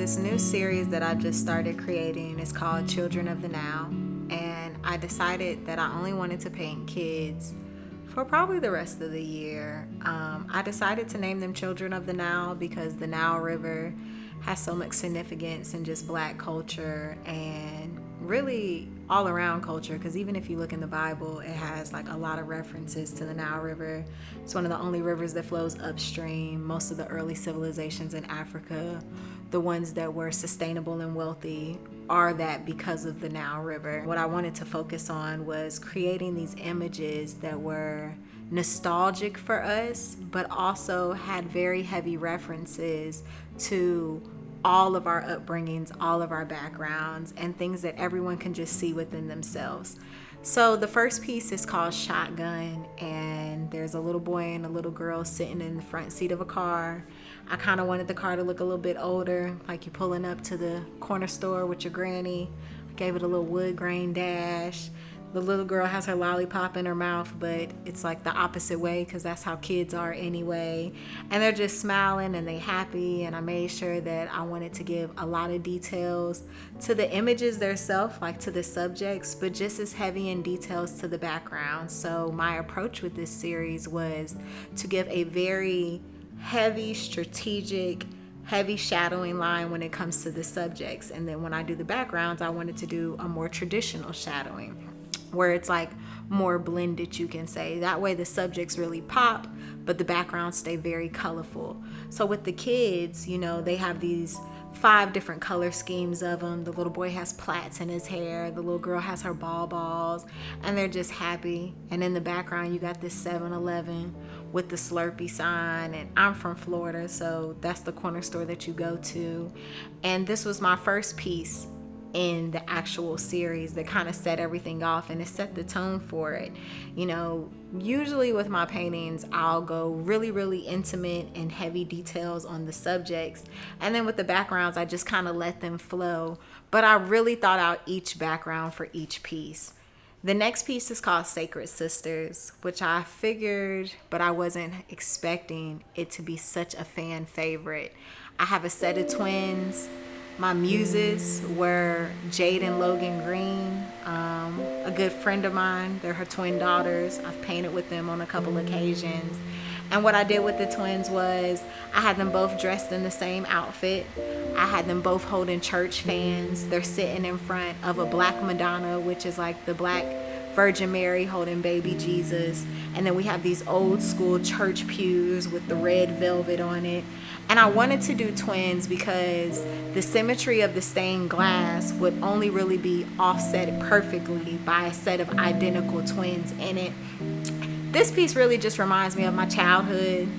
this new series that I just started creating. It's called Children of the Nile. And I decided that I only wanted to paint kids for probably the rest of the year. I decided to name them Children of the Nile because the Nile River has so much significance in just Black culture and really all around culture, because even if you look in the Bible, it has like a lot of references to the Nile River. It's one of the only rivers that flows upstream. Most of the early civilizations in Africa, the ones that were sustainable and wealthy, are that because of the Nile River. What I wanted to focus on was creating these images that were nostalgic for us, but also had very heavy references to all of our upbringings, all of our backgrounds, and things that everyone can just see within themselves. So the first piece is called Shotgun, and there's a little boy and a little girl sitting in the front seat of a car. I kind of wanted the car to look a little bit older, like you're pulling up to the corner store with your granny. I gave it a little wood grain dash. The little girl has her lollipop in her mouth, but it's like the opposite way because that's how kids are anyway. And they're just smiling and they happy. And I made sure that I wanted to give a lot of details to the images themselves, like to the subjects, but just as heavy in details to the background. So my approach with this series was to give a very heavy, strategic, heavy shadowing line when it comes to the subjects. And then when I do the backgrounds, I wanted to do a more traditional shadowing, where it's like more blended, you can say. That way the subjects really pop, but the backgrounds stay very colorful. So with the kids, they have these 5 different color schemes of them. The little boy has plaits in his hair. The little girl has her balls, and they're just happy. And in the background, you got this 7-Eleven with the Slurpee sign. And I'm from Florida, so that's the corner store that you go to. And this was my first piece in the actual series that kind of set everything off, and it set the tone for it. Usually with my paintings, I'll go really, really intimate and heavy details on the subjects, and then with the backgrounds, I just kind of let them flow. But I really thought out each background for each piece. The next piece is called Sacred Sisters, which I figured, but I wasn't expecting it to be such a fan favorite. I have a set of twins. My muses were Jade and Logan Green, a good friend of mine. They're her twin daughters. I've painted with them on a couple occasions. And what I did with the twins was I had them both dressed in the same outfit. I had them both holding church fans. They're sitting in front of a Black Madonna, which is like the Black Virgin Mary holding baby Jesus. And then we have these old school church pews with the red velvet on it. And I wanted to do twins because the symmetry of the stained glass would only really be offset perfectly by a set of identical twins in it. This piece really just reminds me of my childhood.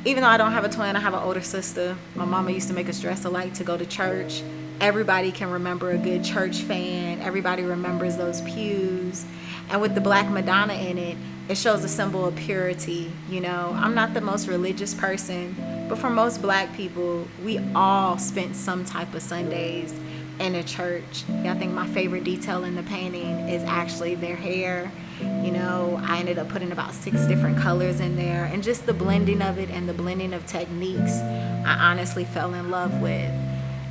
Even though I don't have a twin, I have an older sister. My mama used to make us dress alike to go to church. Everybody can remember a good church fan. Everybody remembers those pews. And with the Black Madonna in it, it shows a symbol of purity. I'm not the most religious person, but for most Black people, we all spent some type of Sundays in a church. I think my favorite detail in the painting is actually their hair. I ended up putting about 6 different colors in there, and just the blending of it and the blending of techniques, I honestly fell in love with.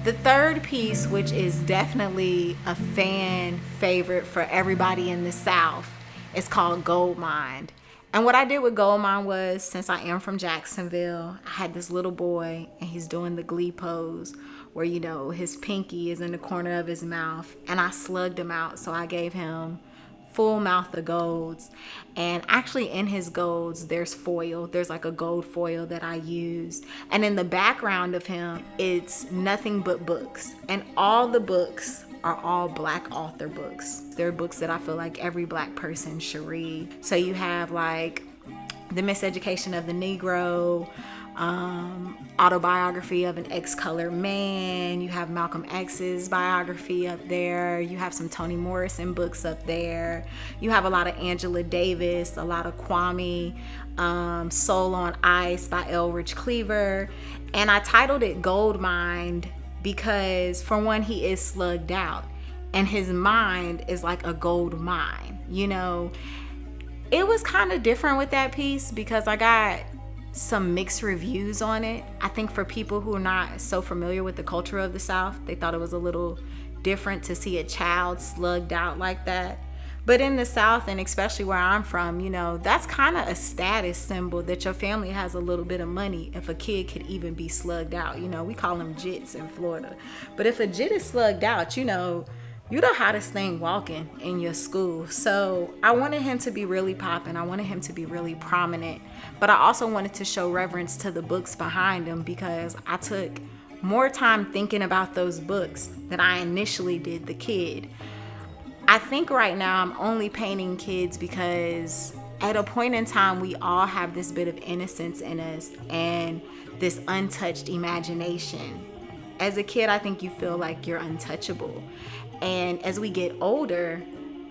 The third piece, which is definitely a fan favorite for everybody in the South, is called Gold Mine. And what I did with Gold Mine was, since I am from Jacksonville, I had this little boy and he's doing the glee pose where, his pinky is in the corner of his mouth, and I slugged him out. So I gave him full mouth of golds. And actually in his golds, there's foil. There's like a gold foil that I used. And in the background of him, it's nothing but books. And all the books are all Black author books. They're books that I feel like every Black person should read. So you have like The Miseducation of the Negro, Autobiography of an Ex-Colored Man. You have Malcolm X's biography up there. You have some Toni Morrison books up there. You have a lot of Angela Davis, a lot of Kwame, Soul on Ice by Elridge Cleaver. And I titled it Gold Mined because, for one, he is slugged out and his mind is like a gold mine. It was kind of different with that piece because I got some mixed reviews on it. I think for people who are not so familiar with the culture of the South, they thought it was a little different to see a child slugged out like that. But in the South, and especially where I'm from, you know, that's kind of a status symbol that your family has a little bit of money if a kid could even be slugged out. You know, we call them jits in Florida. But if a jit is slugged out, you know, you're the hottest thing walking in your school. So I wanted him to be really popping. I wanted him to be really prominent. But I also wanted to show reverence to the books behind him, because I took more time thinking about those books than I initially did the kid. I think right now I'm only painting kids because at a point in time we all have this bit of innocence in us and this untouched imagination. As a kid, I think you feel like you're untouchable. And as we get older,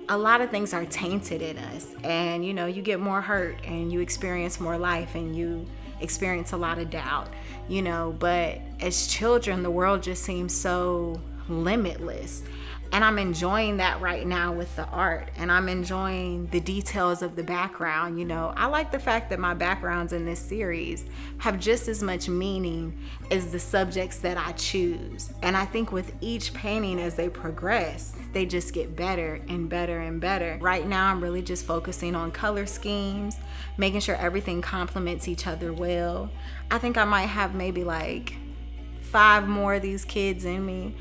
a lot of things are tainted in us. And, you know, you get more hurt and you experience more life and you experience a lot of doubt, you know. But as children, the world just seems so limitless. And I'm enjoying that right now with the art, and I'm enjoying the details of the background. You know, I like the fact that my backgrounds in this series have just as much meaning as the subjects that I choose. And I think with each painting as they progress, they just get better and better and better. Right now, I'm really just focusing on color schemes, making sure everything complements each other well. I think I might have maybe like 5 more of these kids in me.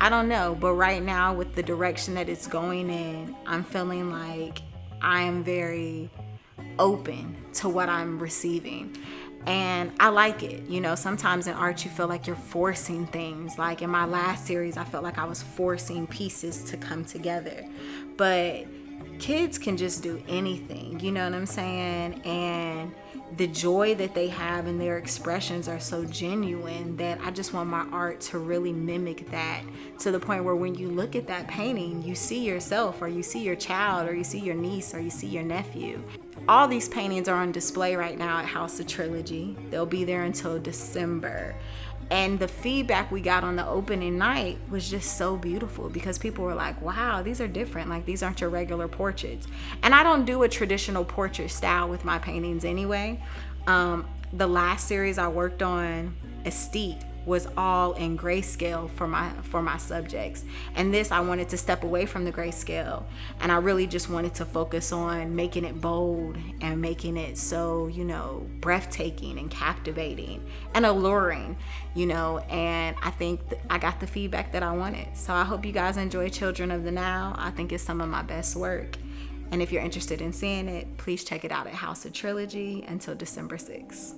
I don't know, but right now with the direction that it's going in, I'm feeling like I am very open to what I'm receiving. And I like it. You know, sometimes in art you feel like you're forcing things. Like in my last series, I felt like I was forcing pieces to come together. But kids can just do anything, you know what I'm saying? And the joy that they have in their expressions are so genuine that I just want my art to really mimic that, to the point where when you look at that painting, you see yourself, or you see your child, or you see your niece, or you see your nephew. All these paintings are on display right now at House of Trilogy. They'll be there until December. And the feedback we got on the opening night was just so beautiful, because people were like, wow, these are different. Like, these aren't your regular portraits. And I don't do a traditional portrait style with my paintings anyway. The last series I worked on, Estate, was all in grayscale for my subjects. And this, I wanted to step away from the grayscale, and I really just wanted to focus on making it bold and making it so, you know, breathtaking and captivating and alluring, you know. And I think I got the feedback that I wanted. So I hope you guys enjoy Children of the Nile. I think it's some of my best work. And if you're interested in seeing it, please check it out at House of Trilogy until December 6th.